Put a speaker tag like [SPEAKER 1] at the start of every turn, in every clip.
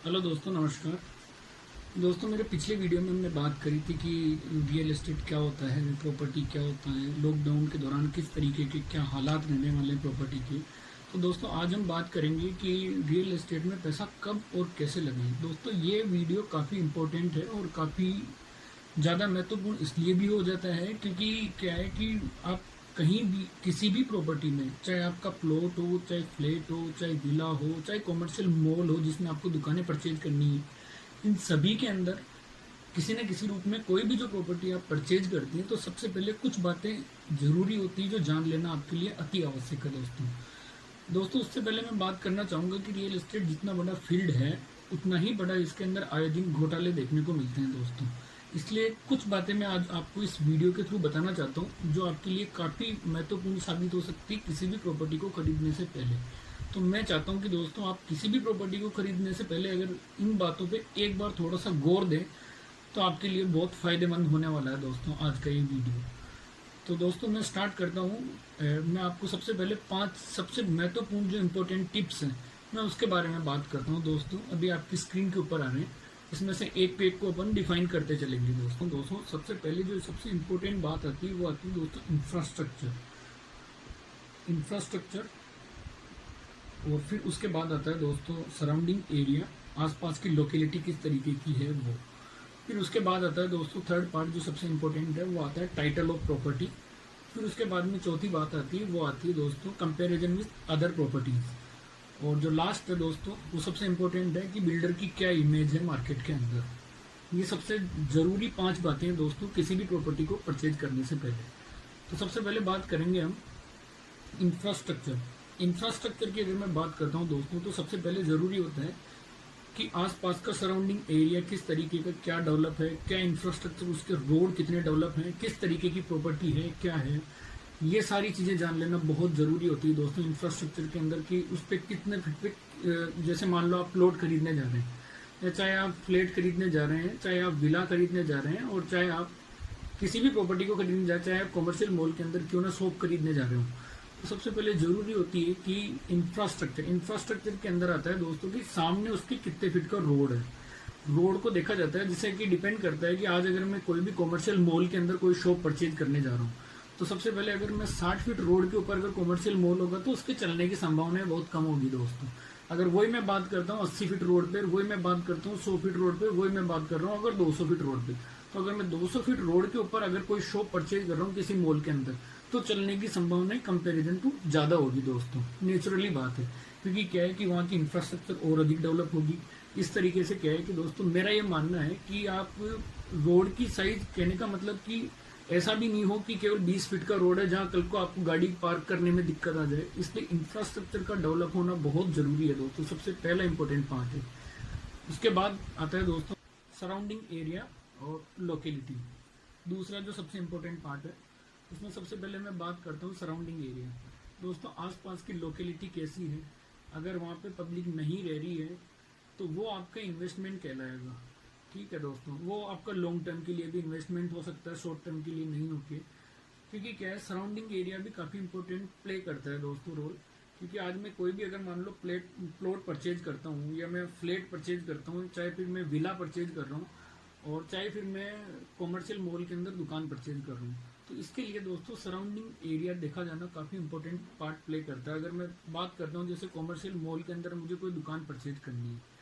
[SPEAKER 1] Hello दोस्तों, नमस्कार। दोस्तों, मेरे पिछले वीडियो में हमने बात करी थी कि रियल एस्टेट क्या होता है, प्रॉपर्टी क्या होता है, लॉकडाउन के दौरान किस तरीके के क्या हालात रहने वाले हैं प्रॉपर्टी के। तो दोस्तों, आज हम बात करेंगे कि रियल एस्टेट में पैसा कब और कैसे लगाएं। दोस्तों, ये वीडियो काफ़ी इम्पोर्टेंट है और काफ़ी ज़्यादा महत्वपूर्ण इसलिए भी हो जाता है क्योंकि क्या है कि आप कहीं भी किसी भी प्रॉपर्टी में, चाहे आपका प्लॉट हो, चाहे फ्लैट हो, चाहे विला हो, चाहे कॉमर्शियल मॉल हो जिसमें आपको दुकानें परचेज करनी है, इन सभी के अंदर किसी न किसी रूप में कोई भी जो प्रॉपर्टी आप परचेज करती हैं तो सबसे पहले कुछ बातें ज़रूरी होती हैं जो जान लेना आपके लिए अति आवश्यक है। दोस्तों, उससे पहले मैं बात करना चाहूँगा कि रियल एस्टेट जितना बड़ा फील्ड है उतना ही बड़ा इसके अंदर आए दिन घोटाले देखने को मिलते हैं दोस्तों। इसलिए कुछ बातें मैं आज आपको इस वीडियो के थ्रू बताना चाहता हूँ जो आपके लिए काफ़ी महत्वपूर्ण साबित हो सकती है किसी भी प्रॉपर्टी को खरीदने से पहले। तो मैं चाहता हूँ कि दोस्तों, आप किसी भी प्रॉपर्टी को खरीदने से पहले अगर इन बातों पे एक बार थोड़ा सा गौर दें तो आपके लिए बहुत फ़ायदेमंद होने वाला है दोस्तों आज का ये वीडियो। तो दोस्तों, मैं स्टार्ट करता हूँ। मैं आपको सबसे पहले 5 सबसे महत्वपूर्ण जो इम्पोर्टेंट टिप्स हैं मैं उसके बारे में बात करता हूँ दोस्तों। अभी आपकी स्क्रीन के ऊपर आ रहे हैं। इसमें से एक पे एक को अपन डिफाइन करते चलेंगे दोस्तों। सबसे पहले जो सबसे इम्पोर्टेंट बात आती है वो आती है दोस्तों इंफ्रास्ट्रक्चर। इंफ्रास्ट्रक्चर और फिर उसके बाद आता है दोस्तों सराउंडिंग एरिया, आसपास की लोकेलिटी किस तरीके की है वो। फिर उसके बाद आता है दोस्तों थर्ड पार्ट जो सबसे इम्पोर्टेंट है वो आता है टाइटल ऑफ प्रॉपर्टी। फिर उसके बाद में चौथी बात आती है वो आती है दोस्तों कंपैरिजन विद अदर प्रॉपर्टीज। और जो लास्ट है दोस्तों वो सबसे इम्पोर्टेंट है कि बिल्डर की क्या इमेज है मार्केट के अंदर। ये सबसे ज़रूरी 5 बातें हैं दोस्तों किसी भी प्रॉपर्टी को परचेज करने से पहले। तो सबसे पहले बात करेंगे हम इंफ्रास्ट्रक्चर। इंफ्रास्ट्रक्चर की अगर मैं बात करता हूँ दोस्तों तो सबसे पहले ज़रूरी होता है कि आसपास का सराउंडिंग एरिया किस तरीके का क्या डेवलप है, क्या इंफ्रास्ट्रक्चर, उसके रोड कितने डेवलप हैं, किस तरीके की प्रॉपर्टी है, क्या है। ये सारी चीज़ें जान लेना बहुत ज़रूरी होती है दोस्तों इंफ्रास्ट्रक्चर के अंदर कि उस पर कितने फिट पे, जैसे मान लो आप प्लॉट खरीदने जा रहे हैं या चाहे आप फ्लैट खरीदने जा रहे हैं, चाहे आप विला खरीदने जा रहे हैं और चाहे आप किसी भी प्रॉपर्टी को खरीदने जा, चाहे आप कॉमर्शियल मॉल के अंदर क्यों ना शॉप खरीदने जा रहे हो, तो सबसे पहले जरूरी होती है कि इंफ्रास्ट्रक्चर के अंदर आता है दोस्तों कि सामने उसके कितने फीट का रोड है। रोड को देखा जाता है जिससे कि डिपेंड करता है कि आज अगर मैं कोई भी कॉमर्शियल मॉल के अंदर कोई शॉप परचेज करने जा रहा हूँ तो सबसे पहले अगर मैं 60 फीट रोड के ऊपर अगर कॉमर्शियल मॉल होगा तो उसके चलने की संभावना बहुत कम होगी दोस्तों। अगर वही मैं बात करता हूँ 80 फीट रोड पे, वही मैं बात करता हूँ 100 फीट रोड पे, वही मैं बात कर रहा हूँ अगर 200 फीट रोड पे, तो अगर मैं 200 फीट रोड के ऊपर अगर कोई शॉप परचेज कर रहा हूँ किसी मॉल के अंदर तो चलने की संभावना कंपेरिजन टू ज़्यादा होगी दोस्तों। नेचुरली बात है क्योंकि क्या है कि वहाँ की इंफ्रास्ट्रक्चर और अधिक डेवलप होगी। इस तरीके से क्या है कि दोस्तों मेरा ये मानना है कि आप रोड की साइज, कहने का मतलब कि ऐसा भी नहीं हो कि केवल 20 फीट का रोड है जहाँ कल को आपको गाड़ी पार्क करने में दिक्कत आ जाए। इसलिए इंफ्रास्ट्रक्चर का डेवलप होना बहुत जरूरी है दोस्तों, सबसे पहला इंपॉर्टेंट पार्ट है। उसके बाद आता है दोस्तों सराउंडिंग एरिया और लोकेलिटी। दूसरा जो सबसे इम्पोर्टेंट पार्ट है उसमें सबसे पहले मैं बात करता हूँ सराउंडिंग एरिया। दोस्तों, आसपास की लोकेलिटी कैसी है, अगर वहाँ पे पब्लिक नहीं रह रही है तो वो आपका इन्वेस्टमेंट कहलाएगा। ठीक है दोस्तों, वो आपका लॉन्ग टर्म के लिए भी इन्वेस्टमेंट हो सकता है, शॉर्ट टर्म के लिए नहीं होके। क्योंकि क्या है सराउंडिंग एरिया भी काफ़ी इंपॉर्टेंट प्ले करता है दोस्तों रोल। क्योंकि आज मैं कोई भी अगर मान लो प्लॉट परचेज करता हूँ या मैं फ्लैट परचेज करता हूँ, चाहे फिर मैं विला परचेज कर रहा हूँ और चाहे फिर मैं कॉमर्शियल मॉल के अंदर दुकान परचेज कर रहा हूँ, तो इसके लिए दोस्तों सराउंडिंग एरिया देखा जाना काफ़ी इंपॉर्टेंट पार्ट प्ले करता है। अगर मैं बात करता हूँ जैसे कॉमर्शियल मॉल के अंदर मुझे कोई दुकान परचेज करनी है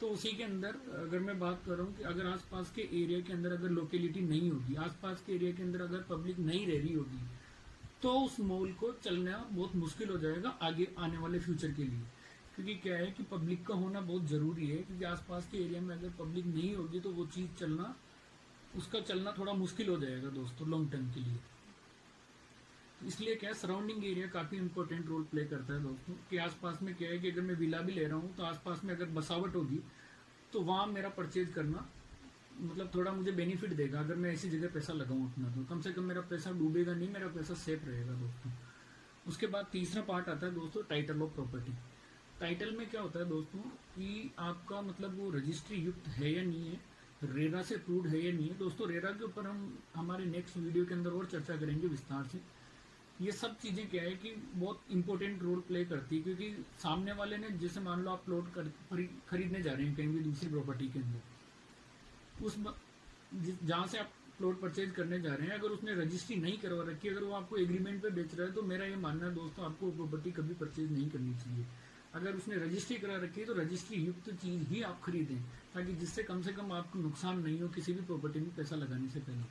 [SPEAKER 1] तो उसी के अंदर अगर मैं बात कर रहा हूँ कि अगर आसपास के एरिया के अंदर अगर लोकेलिटी नहीं होगी, आसपास के एरिया के अंदर अगर पब्लिक नहीं रह रही होगी तो उस मॉल को चलना बहुत मुश्किल हो जाएगा आगे आने वाले फ्यूचर के लिए। क्योंकि क्या है कि पब्लिक का होना बहुत ज़रूरी है, क्योंकि आसपास के एरिया में अगर पब्लिक नहीं होगी तो वो चीज़ चलना, उसका चलना थोड़ा मुश्किल हो जाएगा दोस्तों लॉन्ग टर्म के लिए। तो इसलिए क्या है सराउंडिंग एरिया काफ़ी इंपॉर्टेंट रोल प्ले करता है दोस्तों कि आसपास में क्या है कि अगर मैं विला भी ले रहा हूँ तो आसपास में अगर बसावट होगी तो वहाँ मेरा परचेज करना मतलब थोड़ा मुझे बेनिफिट देगा। अगर मैं ऐसी जगह पैसा लगाऊं अपना तो कम से कम मेरा पैसा डूबेगा नहीं, मेरा पैसा सेफ रहेगा दोस्तों। उसके बाद तीसरा पार्ट आता है दोस्तों टाइटल ऑफ प्रॉपर्टी। टाइटल में क्या होता है दोस्तों कि आपका मतलब वो रजिस्ट्री युक्त है या नहीं है, रेरा से अप्रूव्ड है या नहीं है। दोस्तों रेरा के ऊपर हम हमारे नेक्स्ट वीडियो के अंदर और चर्चा करेंगे विस्तार से। ये सब चीजें क्या है कि बहुत इंपॉर्टेंट रोल प्ले करती है, क्योंकि सामने वाले ने, जैसे मान लो आप प्लॉट खरीदने जा रहे हैं कहीं भी दूसरी प्रॉपर्टी के अंदर, जहां से आप प्लॉट परचेज करने जा रहे हैं, अगर उसने रजिस्ट्री नहीं करवा रखी, अगर वो आपको एग्रीमेंट पे बेच रहा है, तो मेरा ये मानना है दोस्तों, आपको प्रॉपर्टी कभी परचेज नहीं करनी चाहिए। अगर उसने रजिस्ट्री करा रखी है तो रजिस्ट्री युक्त चीज ही आप खरीदें, ताकि जिससे कम से कम आपको नुकसान नहीं हो किसी भी प्रॉपर्टी में पैसा लगाने से पहले।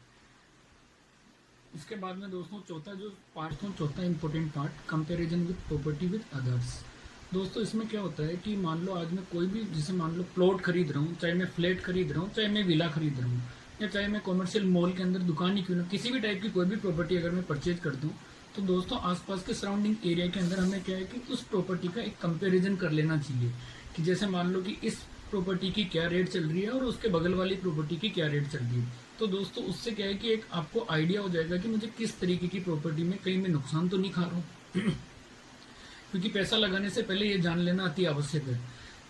[SPEAKER 1] इसके बाद में दोस्तों चौथा important part, comparison with property with others. दोस्तों इसमें क्या होता है कि मान लो आज मैं कोई भी, जैसे मान लो प्लॉट खरीद रहा हूँ, चाहे मैं फ्लैट खरीद रहा हूँ, चाहे मैं विला खरीद रहा हूँ, या चाहे मैं कॉमर्शियल मॉल के अंदर दुकान ही क्यों ना, किसी भी टाइप की कोई भी प्रॉपर्टी अगर मैं परचेज करता हूँ, तो दोस्तों आसपास के सराउंडिंग एरिया के अंदर हमें क्या है कि उस प्रॉपर्टी का एक कंपैरिजन कर लेना चाहिए, कि जैसे मान लो कि इस प्रॉपर्टी की क्या रेट चल रही है और उसके बगल वाली प्रॉपर्टी की क्या रेट चल रही है। तो दोस्तों उससे क्या है कि एक आपको आइडिया हो जाएगा कि मुझे किस तरीके की प्रॉपर्टी में कहीं मैं नुकसान तो नहीं खा रहा हूँ। क्योंकि पैसा लगाने से पहले ये जान लेना अति आवश्यक है,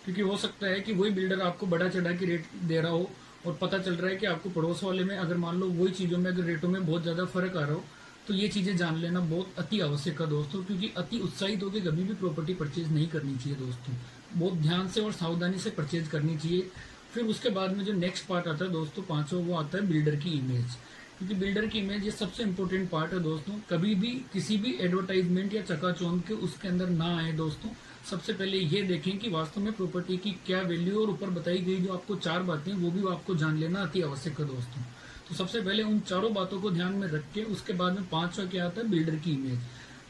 [SPEAKER 1] क्योंकि हो सकता है कि वही बिल्डर आपको बड़ा चढ़ा के रेट दे रहा हो और पता चल रहा है कि आपको पड़ोस वाले में, अगर मान लो वही चीजों में अगर रेटों में बहुत ज्यादा फर्क आ रहा हो, तो ये चीजें जान लेना बहुत अति आवश्यक है दोस्तों, क्योंकि अति उत्साहित होकर कभी भी प्रॉपर्टी परचेज नहीं करनी चाहिए दोस्तों, बहुत ध्यान से और सावधानी से परचेज करनी चाहिए। फिर उसके बाद में जो नेक्स्ट पार्ट आता है दोस्तों पांचवा, वो आता है बिल्डर की इमेज, क्योंकि बिल्डर की इमेज ये सबसे इंपॉर्टेंट पार्ट है दोस्तों। कभी भी किसी भी एडवर्टाइजमेंट या चकाचौंध के उसके अंदर ना आए दोस्तों, सबसे पहले ये देखें कि वास्तव में प्रॉपर्टी की क्या वैल्यू, और ऊपर बताई गई जो आपको 4 बातें वो भी आपको जान लेना अति आवश्यक है दोस्तों। तो सबसे पहले उन चारों बातों को ध्यान में रख के उसके बाद में पांचवा क्या आता है, बिल्डर की इमेज।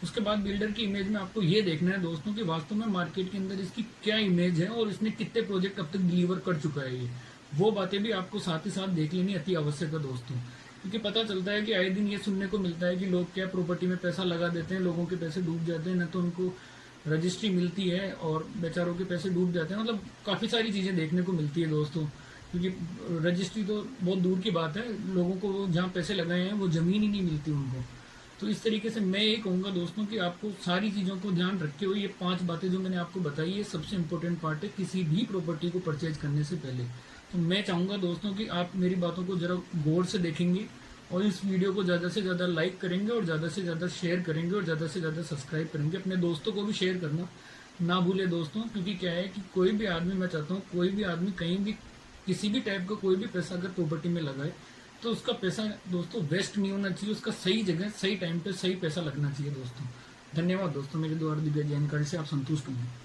[SPEAKER 1] उसके बाद बिल्डर की इमेज में आपको ये देखना है दोस्तों कि वास्तव में मार्केट के अंदर इसकी क्या इमेज है और इसने कितने प्रोजेक्ट अब तक डिलीवर कर चुका है, ये वो बातें भी आपको साथ ही साथ देख लेनी अति आवश्यक है दोस्तों। क्योंकि पता चलता है कि आए दिन ये सुनने को मिलता है कि लोग क्या प्रॉपर्टी में पैसा लगा देते हैं, लोगों के पैसे डूब जाते हैं, न तो उनको रजिस्ट्री मिलती है और बेचारों के पैसे डूब जाते हैं, मतलब काफी सारी चीजें देखने को मिलती है दोस्तों। क्योंकि रजिस्ट्री तो बहुत दूर की बात है, लोगों को जहाँ पैसे लगाए हैं वो जमीन ही नहीं मिलती उनको। तो इस तरीके से मैं ये कहूंगा दोस्तों कि आपको सारी चीजों को ध्यान रखते हुए ये 5 बातें जो मैंने आपको बताई, ये सबसे इंपॉर्टेंट पार्ट है किसी भी प्रॉपर्टी को परचेज करने से पहले। तो मैं चाहूंगा दोस्तों कि आप मेरी बातों को जरा गौर से देखेंगे और इस वीडियो को ज्यादा से ज्यादा लाइक करेंगे और ज्यादा से ज्यादा शेयर करेंगे और ज्यादा से ज्यादा सब्सक्राइब करेंगे। अपने दोस्तों को भी शेयर करना ना भूले दोस्तों, क्योंकि क्या है कि कोई भी आदमी, मैं चाहता हूँ कोई भी आदमी कहीं भी किसी भी टाइप का कोई भी पैसा अगर प्रॉपर्टी में लगाए तो उसका पैसा दोस्तों वेस्ट नहीं होना चाहिए, उसका सही जगह सही टाइम पे सही पैसा लगना चाहिए दोस्तों। धन्यवाद दोस्तों, मेरे द्वारा दी गई जानकारी से आप संतुष्ट होंगे।